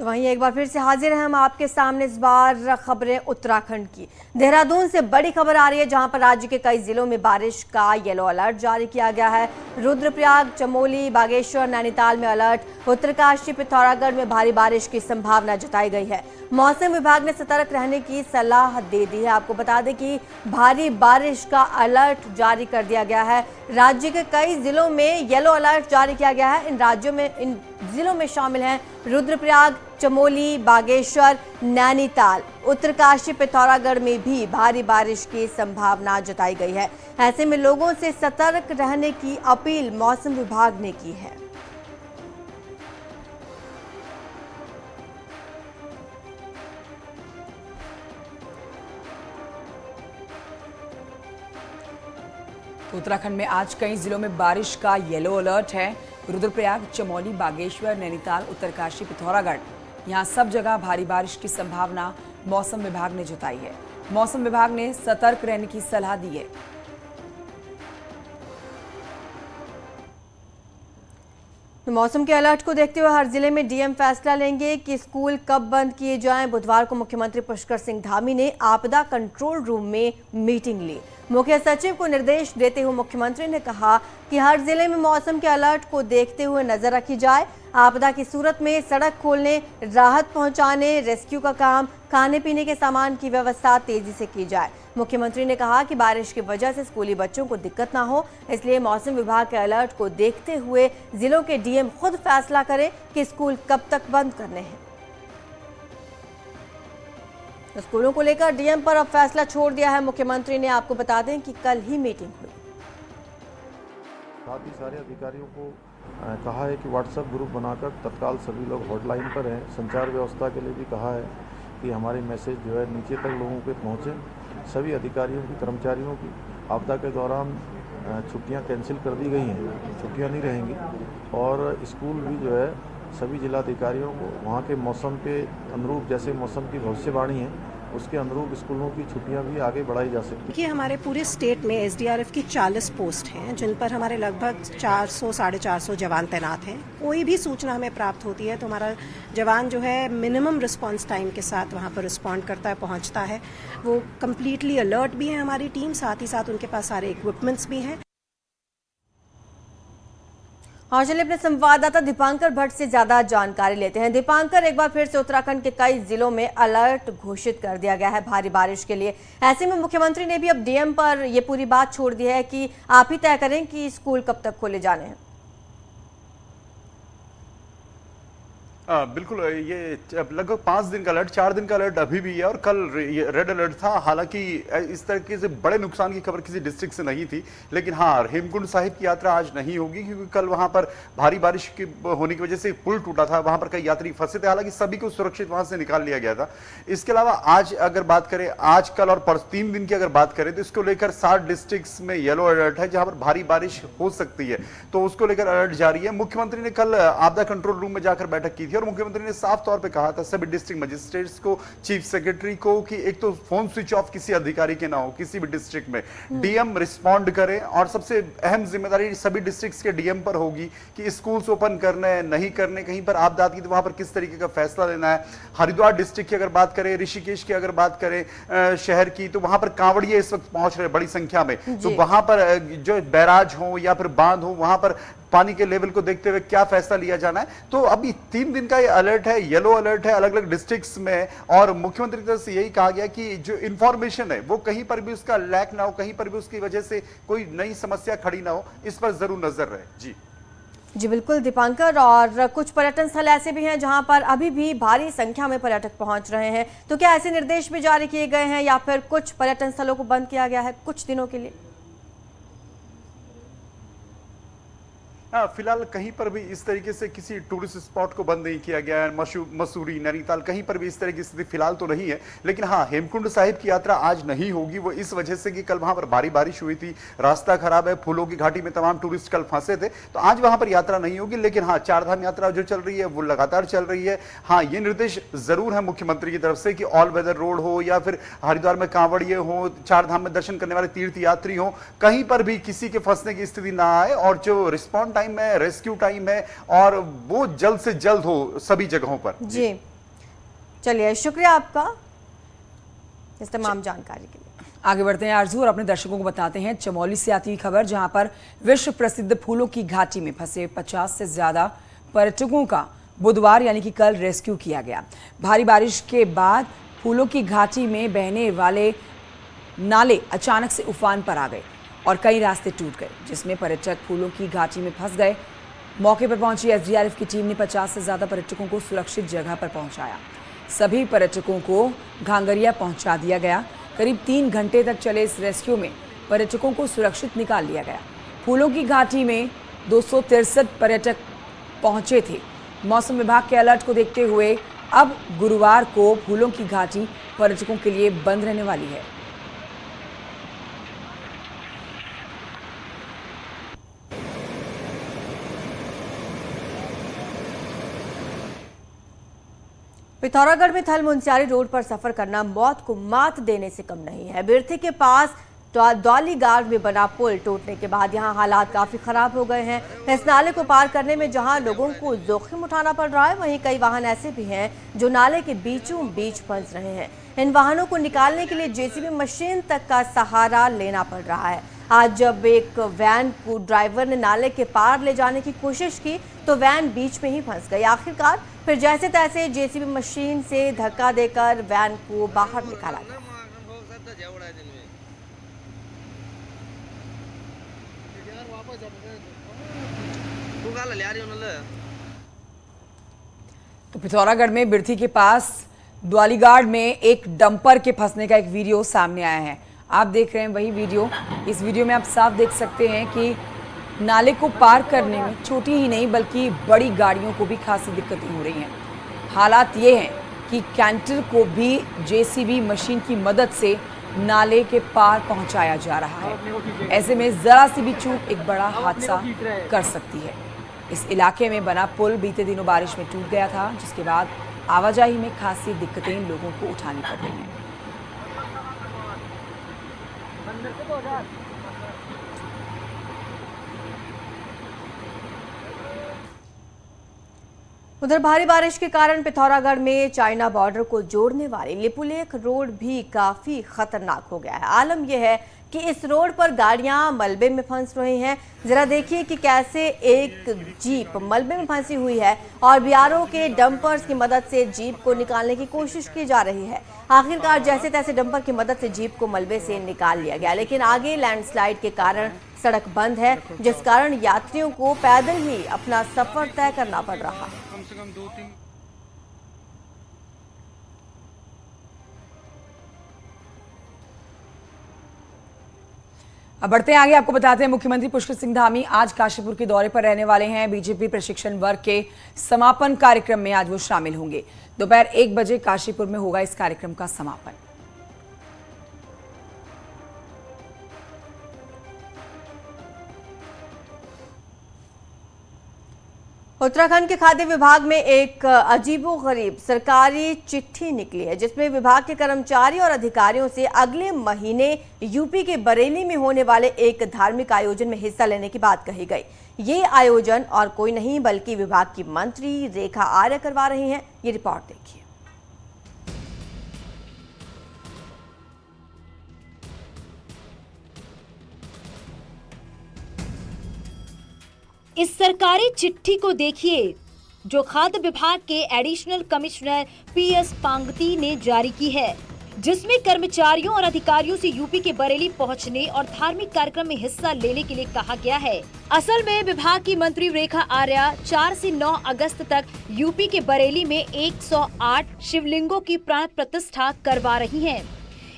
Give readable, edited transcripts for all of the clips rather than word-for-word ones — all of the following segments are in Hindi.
तो वहीं एक बार फिर से हाजिर हैं हम आपके सामने। इस बार खबरें उत्तराखंड की। देहरादून से बड़ी खबर आ रही है, जहां पर राज्य के कई जिलों में बारिश का येलो अलर्ट जारी किया गया है। रुद्रप्रयाग, चमोली, बागेश्वर, नैनीताल में अलर्ट, उत्तरकाशी, पिथौरागढ़ में भारी बारिश की संभावना जताई गई है। मौसम विभाग ने सतर्क रहने की सलाह दे दी है। आपको बता दें कि भारी बारिश का अलर्ट जारी कर दिया गया है। राज्य के कई जिलों में येलो अलर्ट जारी किया गया है। इन जिलों में शामिल हैं रुद्रप्रयाग, चमोली, बागेश्वर, नैनीताल, उत्तरकाशी, पिथौरागढ़ में भी भारी बारिश की संभावना जताई गई है। ऐसे में लोगों से सतर्क रहने की अपील मौसम विभाग ने की है। उत्तराखंड में आज कई जिलों में बारिश का येलो अलर्ट है। रुद्रप्रयाग, चमोली, बागेश्वर, नैनीताल, उत्तरकाशी, पिथौरागढ़, यहां सब जगह भारी बारिश की संभावना मौसम विभाग ने जताई है। मौसम विभाग ने सतर्क रहने की सलाह दी है। मौसम के अलर्ट को देखते हुए हर जिले में डीएम फैसला लेंगे कि स्कूल कब बंद किए जाएं। बुधवार को मुख्यमंत्री पुष्कर सिंह धामी ने आपदा कंट्रोल रूम में मीटिंग ली। मुख्य सचिव को निर्देश देते हुए मुख्यमंत्री ने कहा कि हर जिले में मौसम के अलर्ट को देखते हुए नजर रखी जाए। आपदा की सूरत में सड़क खोलने, राहत पहुंचाने, रेस्क्यू का काम, खाने पीने के सामान की व्यवस्था तेजी से की जाए। मुख्यमंत्री ने कहा कि बारिश की वजह से स्कूली बच्चों को दिक्कत ना हो, इसलिए मौसम विभाग के अलर्ट को देखते हुए जिलों के डीएम खुद फैसला करें कि स्कूल कब तक बंद करने हैं। स्कूलों को लेकर डीएम पर अब फैसला छोड़ दिया है मुख्यमंत्री ने। आपको बता दें कि कल ही मीटिंग हुई। साथ ही सारे अधिकारियों को कहा है कि व्हाट्सएप ग्रुप बनाकर तत्काल सभी लोग हॉटलाइन पर हैं। संचार व्यवस्था के लिए भी कहा है कि हमारे मैसेज जो है नीचे तक लोगों पे पहुँचे। सभी अधिकारियों की, कर्मचारियों की आपदा के दौरान छुट्टियां कैंसिल कर दी गई हैं, छुट्टियां नहीं रहेंगी। और स्कूल भी जो है सभी जिलाधिकारियों को वहाँ के मौसम के अनुरूप, जैसे मौसम की भविष्यवाणी है उसके अनुरूप स्कूलों की छुट्टियां भी आगे बढ़ाई जा सकती है। देखिए, हमारे पूरे स्टेट में एसडीआरएफ की 40 पोस्ट हैं, जिन पर हमारे लगभग 400 साढ़े 400 जवान तैनात हैं। कोई भी सूचना हमें प्राप्त होती है तो हमारा जवान जो है मिनिमम रिस्पांस टाइम के साथ वहाँ पर रिस्पॉन्ड करता है, पहुँचता है। वो कम्प्लीटली अलर्ट भी है हमारी टीम, साथ ही साथ उनके पास सारे इक्विपमेंट्स भी हैं। और चलिए अपने संवाददाता दीपांकर भट्ट से ज्यादा जानकारी लेते हैं। दीपांकर, एक बार फिर से उत्तराखंड के कई जिलों में अलर्ट घोषित कर दिया गया है भारी बारिश के लिए। ऐसे में मुख्यमंत्री ने भी अब डीएम पर यह पूरी बात छोड़ दी है कि आप ही तय करें कि स्कूल कब तक खोले जाने हैं। बिल्कुल, ये लगभग 5 दिन का अलर्ट, 4 दिन का अलर्ट अभी भी है और कल रेड अलर्ट था। हालांकि इस तरीके से बड़े नुकसान की खबर किसी डिस्ट्रिक्ट से नहीं थी, लेकिन हाँ, हेमकुंड साहिब की यात्रा आज नहीं होगी क्योंकि कल वहां पर भारी बारिश की होने की वजह से पुल टूटा था, वहां पर कई यात्री फंसे थे। हालांकि सभी को सुरक्षित वहां से निकाल लिया गया था। इसके अलावा आज अगर बात करें, आज, कल और परसों 3 दिन की अगर बात करें तो इसको लेकर 7 डिस्ट्रिक्ट में येलो अलर्ट है जहां पर भारी बारिश हो सकती है, तो उसको लेकर अलर्ट जारी है। मुख्यमंत्री ने कल आपदा कंट्रोल रूम में जाकर बैठक की थी और मुख्यमंत्री ने साफ तौर पे कहा था सभी डिस्ट्रिक्ट मजिस्ट्रेट्स को, चीफ सेक्रेटरी को कि एक तो फोन स्विच ऑफ किसी अधिकारी के ना हो किसी भी डिस्ट्रिक्ट में, डीएम रिस्पॉन्ड करें। और सबसे अहम जिम्मेदारी सभी डिस्ट्रिक्ट्स के डीएम पर होगी कि स्कूल्स ओपन करने नहीं करने, कहीं पर आपदा आती है तो वहां पर किस तरीके का फैसला लेना है। हरिद्वार डिस्ट्रिक्ट की अगर बात करें, ऋषिकेश की अगर बात करें शहर की, तो वहां पर कांवड़िए इस वक्त पहुंच रहे बड़ी संख्या में, तो वहां पर जो बैराज हो या फिर बांध हो, वहां पर पानी के लेवल को देखते हुए क्या फैसला लिया जाना है। तो अभी 3 दिन का ये अलर्ट है, येलो अलर्ट है अलग अलग डिस्ट्रिक्ट्स में। और मुख्यमंत्री की तरफ से यही कहा गया कि जो इंफॉर्मेशन है वो कहीं पर भी उसका लैक ना हो, कहीं पर भी उसकी वजह से कोई नई समस्या खड़ी ना हो, इस पर जरूर नजर रहे। जी बिल्कुल दीपांकर। और कुछ पर्यटन स्थल ऐसे भी हैं जहां पर अभी भी भारी संख्या में पर्यटक पहुंच रहे हैं, तो क्या ऐसे निर्देश भी जारी किए गए हैं या फिर कुछ पर्यटन स्थलों को बंद किया गया है कुछ दिनों के लिए? फिलहाल कहीं पर भी इस तरीके से किसी टूरिस्ट स्पॉट को बंद नहीं किया गया है। मसूरी, नैनीताल, कहीं पर भी इस तरह की स्थिति फिलहाल तो नहीं है। लेकिन हाँ, हेमकुंड साहिब की यात्रा आज नहीं होगी, वो इस वजह से कि कल वहां पर भारी बारिश हुई थी, रास्ता खराब है, फूलों की घाटी में तमाम टूरिस्ट कल फंसे थे, तो आज वहां पर यात्रा नहीं होगी। लेकिन हाँ, चारधाम यात्रा जो चल रही है वो लगातार चल रही है। हाँ, ये निर्देश जरूर है मुख्यमंत्री की तरफ से कि ऑल वेदर रोड हो या फिर हरिद्वार में कांवड़िए हो, चारधाम में दर्शन करने वाले तीर्थ यात्री हो, कहीं पर भी किसी के फंसने की स्थिति ना आए। और जो रिस्पॉन्ड टाइम है, रेस्क्यू टाइम है, और वो जल्द से जल्द हो सभी जगहों पर। जी चलिए, शुक्रिया आपका इस तमाम जानकारी के लिए। आगे बढ़ते हैं आरजू और अपने दर्शकों को बताते हैं चमोली से आती हुई खबर, जहां पर विश्व प्रसिद्ध फूलों की घाटी में फंसे 50 से ज्यादा पर्यटकों का बुधवार यानी कि कल रेस्क्यू किया गया। भारी बारिश के बाद फूलों की घाटी में बहने वाले नाले अचानक से उफान पर आ गए और कई रास्ते टूट गए, जिसमें पर्यटक फूलों की घाटी में फंस गए। मौके पर पहुंची एसडीआरएफ की टीम ने 50 से ज्यादा पर्यटकों को सुरक्षित जगह पर पहुंचाया। सभी पर्यटकों को घांगरिया पहुंचा दिया गया। करीब 3 घंटे तक चले इस रेस्क्यू में पर्यटकों को सुरक्षित निकाल लिया गया। फूलों की घाटी में 263 पर्यटक पहुंचे थे। मौसम विभाग के अलर्ट को देखते हुए अब गुरुवार को फूलों की घाटी पर्यटकों के लिए बंद रहने वाली है। पिथौरागढ़ में थल मुंसियारी रोड पर सफर करना मौत को मात देने से कम नहीं है। बिरथी के पास द्वाली गार्ड में बना पुल टूटने के बाद यहां हालात काफी खराब हो गए हैं। इस नाले को पार करने में जहां लोगों को जोखिम उठाना पड़ रहा है, वहीं कई वाहन ऐसे भी हैं जो नाले के बीचों बीच फंस रहे हैं। इन वाहनों को निकालने के लिए जेसीबी मशीन तक का सहारा लेना पड़ रहा है। आज जब एक वैन को ड्राइवर ने नाले के पार ले जाने की कोशिश की तो वैन बीच में ही फंस गई। आखिरकार फिर जैसे तैसे जेसीबी मशीन से धक्का देकर वैन को बाहर निकाला गया। तो पिथौरागढ़ में बिरथी के पास द्वालीगाड़ में एक डंपर के फंसने का एक वीडियो सामने आया है। आप देख रहे हैं वही वीडियो। इस वीडियो में आप साफ देख सकते हैं कि नाले को पार करने में छोटी ही नहीं बल्कि बड़ी गाड़ियों को भी खासी दिक्कतें हो रही हैं। हालात ये हैं कि कैंटर को भी जेसीबी मशीन की मदद से नाले के पार पहुंचाया जा रहा है। ऐसे में जरा सी भी चूक एक बड़ा हादसा कर सकती है। इस इलाके में बना पुल बीते दिनों बारिश में टूट गया था, जिसके बाद आवाजाही में खासी दिक्कतें लोगों को उठानी पड़ रही हैं। उधर भारी बारिश के कारण पिथौरागढ़ में चाइना बॉर्डर को जोड़ने वाली लिपुलेख रोड भी काफी खतरनाक हो गया है। आलम यह है कि इस रोड पर गाड़ियां मलबे में फंस रही हैं। जरा देखिए कि कैसे एक जीप मलबे में फंसी हुई है और बीआरओ के डंपर्स की मदद से जीप को निकालने की कोशिश की जा रही है। आखिरकार जैसे तैसे डंपर की मदद से जीप को मलबे से निकाल लिया गया, लेकिन आगे लैंडस्लाइड के कारण सड़क बंद है, जिस कारण यात्रियों को पैदल ही अपना सफर तय करना पड़ रहा है। कम से कम 2-3 अब बढ़ते हैं आगे। आपको बताते हैं मुख्यमंत्री पुष्कर सिंह धामी आज काशीपुर के दौरे पर रहने वाले हैं। बीजेपी प्रशिक्षण वर्ग के समापन कार्यक्रम में आज वो शामिल होंगे। दोपहर 1 बजे काशीपुर में होगा इस कार्यक्रम का समापन। उत्तराखंड के खाद्य विभाग में एक अजीबोगरीब सरकारी चिट्ठी निकली है, जिसमें विभाग के कर्मचारी और अधिकारियों से अगले महीने यूपी के बरेली में होने वाले एक धार्मिक आयोजन में हिस्सा लेने की बात कही गई। ये आयोजन और कोई नहीं बल्कि विभाग की मंत्री रेखा आर्य करवा रही हैं। ये रिपोर्ट देखिए। इस सरकारी चिट्ठी को देखिए, जो खाद्य विभाग के एडिशनल कमिश्नर पीएस पांगती ने जारी की है, जिसमें कर्मचारियों और अधिकारियों से यूपी के बरेली पहुंचने और धार्मिक कार्यक्रम में हिस्सा लेने के लिए कहा गया है। असल में विभाग की मंत्री रेखा आर्य 4 से 9 अगस्त तक यूपी के बरेली में 108 शिवलिंगों की प्राण प्रतिष्ठा करवा रही हैं।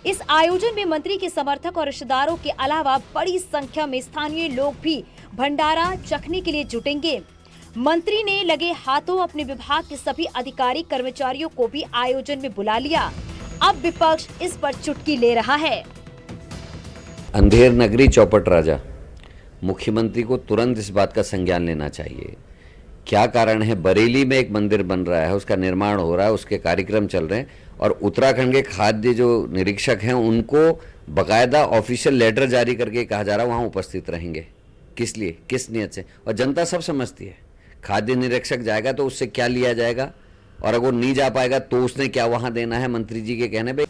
इस आयोजन में मंत्री के समर्थक और रिश्तेदारों के अलावा बड़ी संख्या में स्थानीय लोग भी भंडारा चखने के लिए जुटेंगे। मंत्री ने लगे हाथों अपने विभाग के सभी अधिकारी कर्मचारियों को भी आयोजन में बुला लिया। अब विपक्ष इस पर चुटकी ले रहा है। अंधेर नगरी चौपट राजा, मुख्यमंत्री को तुरंत इस बात का संज्ञान लेना चाहिए। क्या कारण है? बरेली में एक मंदिर बन रहा है, उसका निर्माण हो रहा है, उसके कार्यक्रम चल रहे हैं और उत्तराखंड के खाद्य जो निरीक्षक हैं उनको बकायदा ऑफिशियल लेटर जारी करके कहा जा रहा है वहाँ उपस्थित रहेंगे। किस लिए, किस नियत से? और जनता सब समझती है। खाद्य निरीक्षक जाएगा तो उससे क्या लिया जाएगा? और अगर वो नहीं जा पाएगा तो उसने क्या वहां देना है मंत्री जी के कहने पे।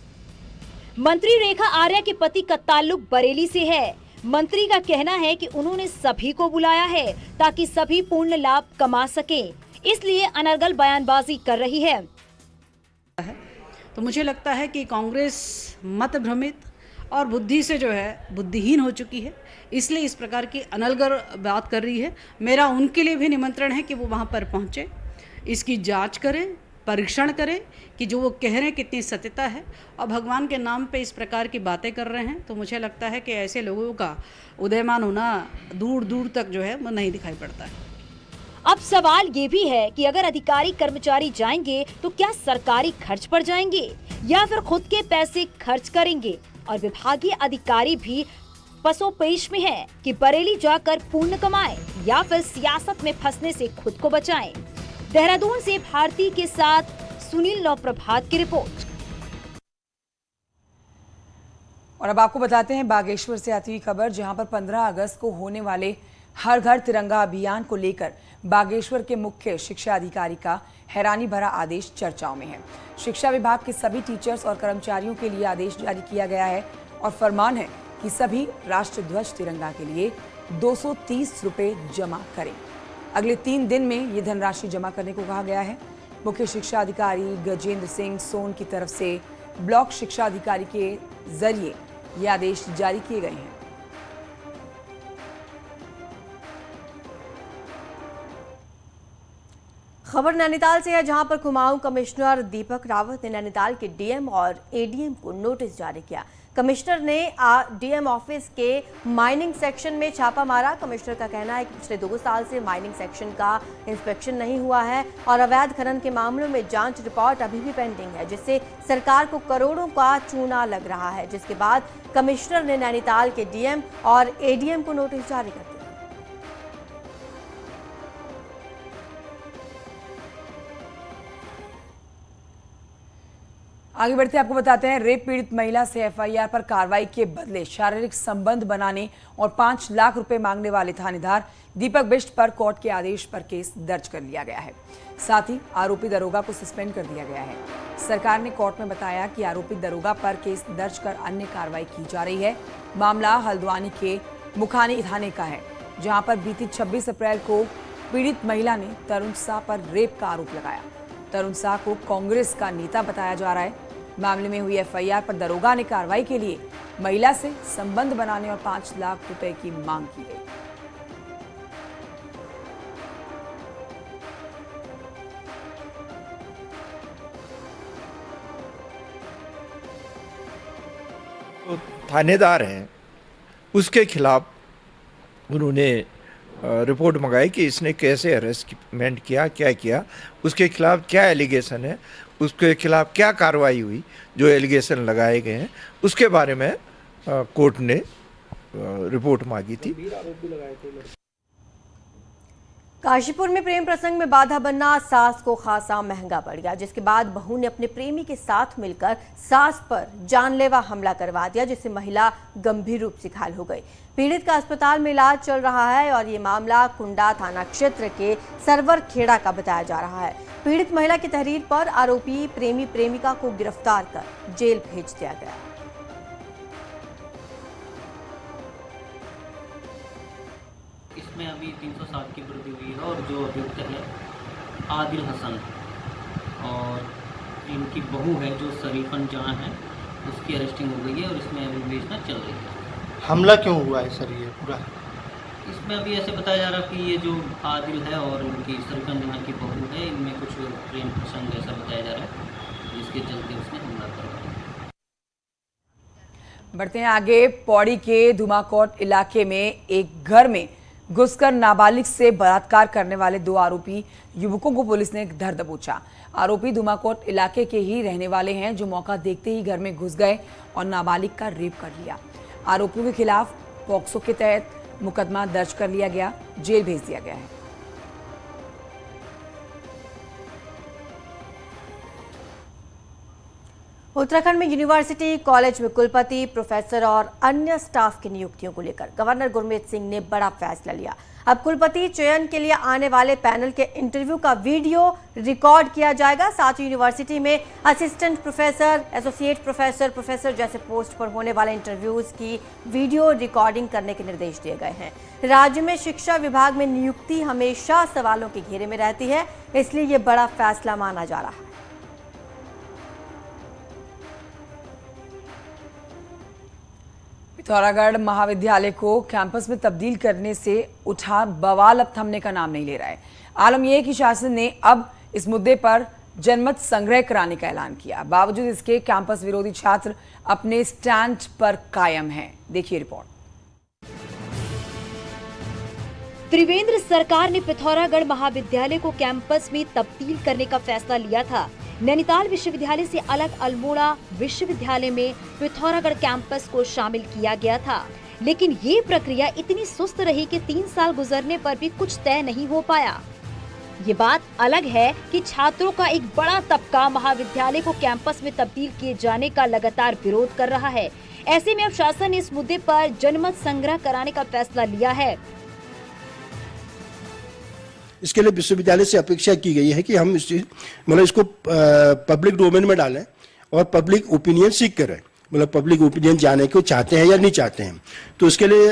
मंत्री रेखा आर्या के पति का ताल्लुक बरेली से है। मंत्री का कहना है कि उन्होंने सभी को बुलाया है ताकि सभी पूर्ण लाभ कमा सके, इसलिए अनर्गल बयानबाजी कर रही है। तो मुझे लगता है कि कांग्रेस मत भ्रमित और बुद्धि से जो है बुद्धिहीन हो चुकी है, इसलिए इस प्रकार की अनर्गल बात कर रही है। मेरा उनके लिए भी निमंत्रण है कि वो वहाँ पर पहुँचे, इसकी जांच करें, परीक्षण करें कि जो वो कह रहे हैं कितनी सत्यता है, और भगवान के नाम पे इस प्रकार की बातें कर रहे हैं तो मुझे लगता है कि ऐसे लोगों का उदयमान होना दूर दूर तक जो है वो नहीं दिखाई पड़ता है। अब सवाल ये भी है कि अगर अधिकारी कर्मचारी जाएंगे तो क्या सरकारी खर्च पर जाएंगे या फिर खुद के पैसे खर्च करेंगे, और विभागीय अधिकारी भी पसोपेश में है कि बरेली जाकर पुण्य कमाएं या फिर सियासत में फंसने से खुद को बचाएं। देहरादून से भारती के साथ सुनील नवप्रभात की रिपोर्ट। और अब आपको बताते हैं बागेश्वर से आती हुई खबर, जहां पर 15 अगस्त को होने वाले हर घर तिरंगा अभियान को लेकर बागेश्वर के मुख्य शिक्षा अधिकारी का हैरानी भरा आदेश चर्चाओं में है। शिक्षा विभाग के सभी टीचर्स और कर्मचारियों के लिए आदेश जारी किया गया है और फरमान है कि सभी राष्ट्रध्वज तिरंगा के लिए 230 रुपए जमा करें। अगले 3 दिन में ये धनराशि जमा करने को कहा गया है। मुख्य शिक्षा अधिकारी गजेंद्र सिंह सोन की तरफ से ब्लॉक शिक्षा अधिकारी के जरिए ये आदेश जारी किए गए हैं। खबर नैनीताल से है, जहां पर कुमाऊं कमिश्नर दीपक रावत ने नैनीताल के डीएम और एडीएम को नोटिस जारी किया। कमिश्नर ने डीएम ऑफिस के माइनिंग सेक्शन में छापा मारा। कमिश्नर का कहना है कि पिछले 2 साल से माइनिंग सेक्शन का इंस्पेक्शन नहीं हुआ है और अवैध खनन के मामलों में जांच रिपोर्ट अभी भी पेंडिंग है, जिससे सरकार को करोड़ों का चूना लग रहा है। जिसके बाद कमिश्नर ने नैनीताल के डीएम और एडीएम को नोटिस जारी कर दिया। आगे बढ़ते आपको बताते हैं, रेप पीड़ित महिला से एफआईआर पर कार्रवाई के बदले शारीरिक संबंध बनाने और 5 लाख रुपए मांगने वाले थानेदार दीपक बिष्ट पर कोर्ट के आदेश पर केस दर्ज कर लिया गया है। साथ ही आरोपी दरोगा को सस्पेंड कर दिया गया है। सरकार ने कोर्ट में बताया कि आरोपी दरोगा पर केस दर्ज कर अन्य कार्रवाई की जा रही है। मामला हल्द्वानी के मुखानी थाने का है, जहां पर बीती 26 अप्रैल को पीड़ित महिला ने तरुण शाह पर रेप का आरोप लगाया। तरुण शाह को कांग्रेस का नेता बताया जा रहा है। मामले में हुई एफआईआर पर दरोगा ने कार्रवाई के लिए महिला से संबंध बनाने और 5 लाख रुपए की मांग की गई। तो थानेदार हैं, उसके खिलाफ उन्होंने रिपोर्ट मंगाई कि इसने कैसे अरेस्टमेंट किया, क्या किया, उसके खिलाफ क्या एलिगेशन है, उसके खिलाफ क्या कार्रवाई हुई, जो एलिगेशन लगाए गए हैं उसके बारे में कोर्ट ने रिपोर्ट मांगी थी। काशीपुर में प्रेम प्रसंग में बाधा बनना सास को खासा महंगा पड़ गया, जिसके बाद बहू ने अपने प्रेमी के साथ मिलकर सास पर जानलेवा हमला करवा दिया, जिससे महिला गंभीर रूप से घायल हो गई। पीड़ित का अस्पताल में इलाज चल रहा है और ये मामला कुंडा थाना क्षेत्र के सरवर खेड़ा का बताया जा रहा है। पीड़ित महिला की तहरीर पर आरोपी प्रेमी प्रेमिका को गिरफ्तार कर जेल भेज दिया गया। इसमें अभी 307 की वृद्धि हुई है और जो अभियुक्त है आदिल हसन और इनकी बहू है जो शरीफन जहां है उसकी अरेस्टिंग हो गई है और इसमें अभी विवेचना चल रही है। हमला क्यों हुआ है सर ये पूरा? इसमें अभी ऐसे बताया जा रहा है कि ये जो आदिल है और उनकी शरीफन जहां की बहू है, इनमें कुछ प्रेम प्रसंग ऐसा बताया जा रहा है जिसके चलते उसने हमला करवाया। बढ़ते हैं आगे। पौड़ी के धुमाकोट इलाके में एक घर में घुसकर नाबालिग से बलात्कार करने वाले 2 आरोपी युवकों को पुलिस ने धर दबोचा। आरोपी धुमाकोट इलाके के ही रहने वाले हैं, जो मौका देखते ही घर में घुस गए और नाबालिग का रेप कर लिया। आरोपियों के खिलाफ पॉक्सो के तहत मुकदमा दर्ज कर लिया गया, जेल भेज दिया गया है। उत्तराखंड में यूनिवर्सिटी कॉलेज में कुलपति, प्रोफेसर और अन्य स्टाफ की नियुक्तियों को लेकर गवर्नर गुरमीत सिंह ने बड़ा फैसला लिया। अब कुलपति चयन के लिए आने वाले पैनल के इंटरव्यू का वीडियो रिकॉर्ड किया जाएगा। साथ ही यूनिवर्सिटी में assistant professor, associate professor, professor जैसे पोस्ट पर होने वाले इंटरव्यूज की वीडियो रिकॉर्डिंग करने के निर्देश दिए गए हैं। राज्य में शिक्षा विभाग में नियुक्ति हमेशा सवालों के घेरे में रहती है, इसलिए ये बड़ा फैसला माना जा रहा है। पिथौरागढ़ महाविद्यालय को कैंपस में तब्दील करने से उठा बवाल अब थमने का नाम नहीं ले रहा है। आलम यह है कि शासन ने अब इस मुद्दे पर जनमत संग्रह कराने का ऐलान किया। बावजूद इसके कैंपस विरोधी छात्र अपने स्टैंड पर कायम हैं। देखिए रिपोर्ट। त्रिवेंद्र सरकार ने पिथौरागढ़ महाविद्यालय को कैंपस में तब्दील करने का फैसला लिया था। नैनीताल विश्वविद्यालय से अलग अल्मोड़ा विश्वविद्यालय में पिथौरागढ़ कैंपस को शामिल किया गया था, लेकिन ये प्रक्रिया इतनी सुस्त रही कि 3 साल गुजरने पर भी कुछ तय नहीं हो पाया। ये बात अलग है कि छात्रों का एक बड़ा तबका महाविद्यालय को कैंपस में तब्दील किए जाने का लगातार विरोध कर रहा है। ऐसे में अब शासन ने इस मुद्दे पर जनमत संग्रह कराने का फैसला लिया है। इसके लिए विश्वविद्यालय से अपेक्षा की गई है कि हम इसको पब्लिक डोमेन में डालें और पब्लिक ओपिनियन सीख करें, मतलब पब्लिक ओपिनियन जाने को चाहते हैं या नहीं चाहते हैं। तो इसके लिए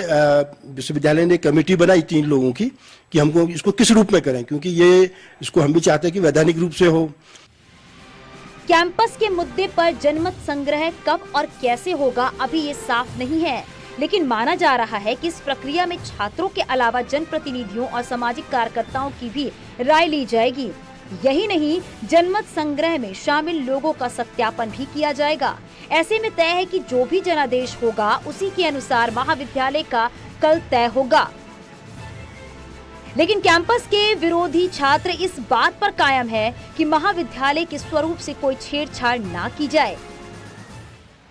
विश्वविद्यालय ने कमेटी बनाई 3 लोगों की कि हमको इसको किस रूप में करें, क्योंकि इसको हम भी चाहते हैं कि वैधानिक रूप से हो। कैंपस के मुद्दे पर जनमत संग्रह कब और कैसे होगा अभी ये साफ नहीं है, लेकिन माना जा रहा है कि इस प्रक्रिया में छात्रों के अलावा जनप्रतिनिधियों और सामाजिक कार्यकर्ताओं की भी राय ली जाएगी। यही नहीं, जनमत संग्रह में शामिल लोगों का सत्यापन भी किया जाएगा। ऐसे में तय है कि जो भी जनादेश होगा उसी के अनुसार महाविद्यालय का कल तय होगा। लेकिन कैंपस के विरोधी छात्र इस बात पर कायम है कि महाविद्यालय के स्वरूप से कोई छेड़छाड़ ना की जाए।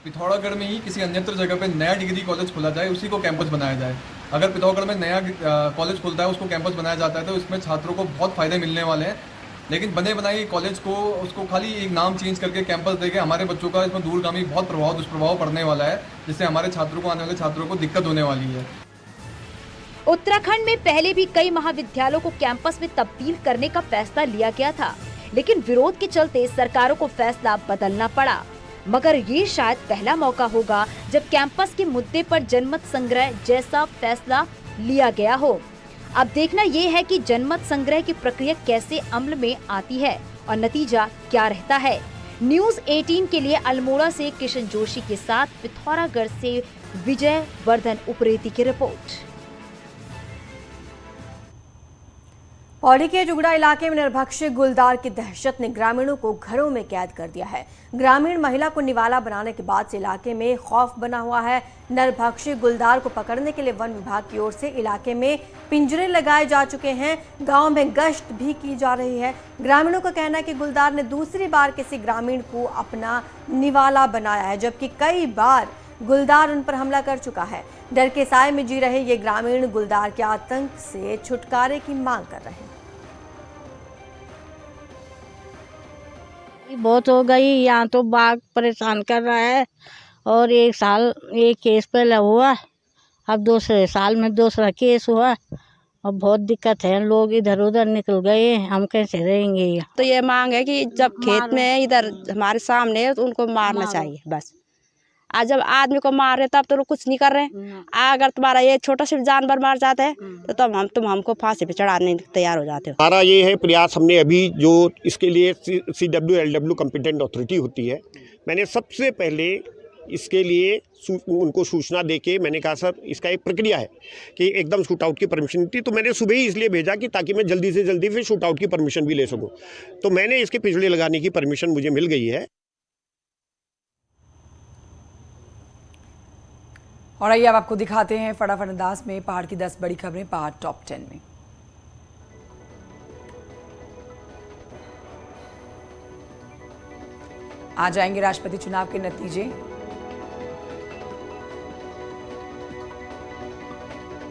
पिथौरागढ़ में ही किसी अन्यत्र जगह पे नया डिग्री कॉलेज खोला जाए, उसी को कैंपस बनाया जाए। अगर पिथौरागढ़ में नया कॉलेज खुलता है, उसको कैंपस बनाया जाता है, तो इसमें छात्रों को बहुत फायदे मिलने वाले हैं। लेकिन बने बनाए कॉलेज को उसको खाली एक नाम चेंज करके कैंपस देके हमारे बच्चों का इसमें दूरगामी बहुत दुष्प्रभाव पड़ने वाला है, जिससे हमारे छात्रों को, आने वाले छात्रों को दिक्कत होने वाली है। उत्तराखंड में पहले भी कई महाविद्यालयों को कैंपस में तब्दील करने का फैसला लिया गया था, लेकिन विरोध के चलते सरकारों को फैसला बदलना पड़ा। मगर ये शायद पहला मौका होगा जब कैंपस के मुद्दे पर जनमत संग्रह जैसा फैसला लिया गया हो। अब देखना ये है कि जनमत संग्रह की प्रक्रिया कैसे अमल में आती है और नतीजा क्या रहता है। न्यूज़ 18 के लिए अल्मोड़ा से किशन जोशी के साथ पिथौरागढ़ से विजय वर्धन उप्रेती की रिपोर्ट। पौड़ी के जुगड़ा इलाके में नरभक्षी गुलदार की दहशत ने ग्रामीणों को घरों में कैद कर दिया है। ग्रामीण महिला को निवाला बनाने के बाद से इलाके में खौफ बना हुआ है। नरभक्षी गुलदार को पकड़ने के लिए वन विभाग की ओर से इलाके में पिंजरे लगाए जा चुके हैं। गांव में गश्त भी की जा रही है। ग्रामीणों का कहना है कि गुलदार ने दूसरी बार किसी ग्रामीण को अपना निवाला बनाया है, जबकि कई बार गुलदार उन पर हमला कर चुका है। डर के साए में जी रहे ये ग्रामीण गुलदार के आतंक से छुटकारे की मांग कर रहे हैं। बहुत हो गई, यहाँ तो बाघ परेशान कर रहा है और एक साल एक केस पहले हुआ, अब दूसरे साल में दूसरा केस हुआ और बहुत दिक्कत है। लोग इधर उधर निकल गए, हम कैसे रहेंगे। तो ये मांग है कि जब खेत में इधर हमारे सामने है तो उनको मारना चाहिए बस। आज जब आदमी को मार रहे तब तो लोग कुछ नहीं कर रहे हैं। अगर तुम्हारा ये छोटा सा जानवर मार जाता है तो तुम हमको फांसी पे चढ़ाने तैयार हो जाते हो। हमारा ये है प्रयास, हमने अभी जो इसके लिए CWLW कॉम्पिटेंट अथॉरिटी होती है, मैंने सबसे पहले इसके लिए उनको सूचना देके मैंने कहा सर इसका एक प्रक्रिया है कि एकदम शूट आउट की परमिशन थी, तो मैंने सुबह ही इसलिए भेजा कि ताकि मैं जल्दी से जल्दी फिर शूट आउट की परमिशन भी ले सकूँ। तो मैंने इसके पिछड़े लगाने की परमिशन मुझे मिल गई है। और आइए अब आपको दिखाते हैं फटाफट अंदाज में पहाड़ की 10 बड़ी खबरें पहाड़ टॉप 10 में। आ जाएंगे राष्ट्रपति चुनाव के नतीजे।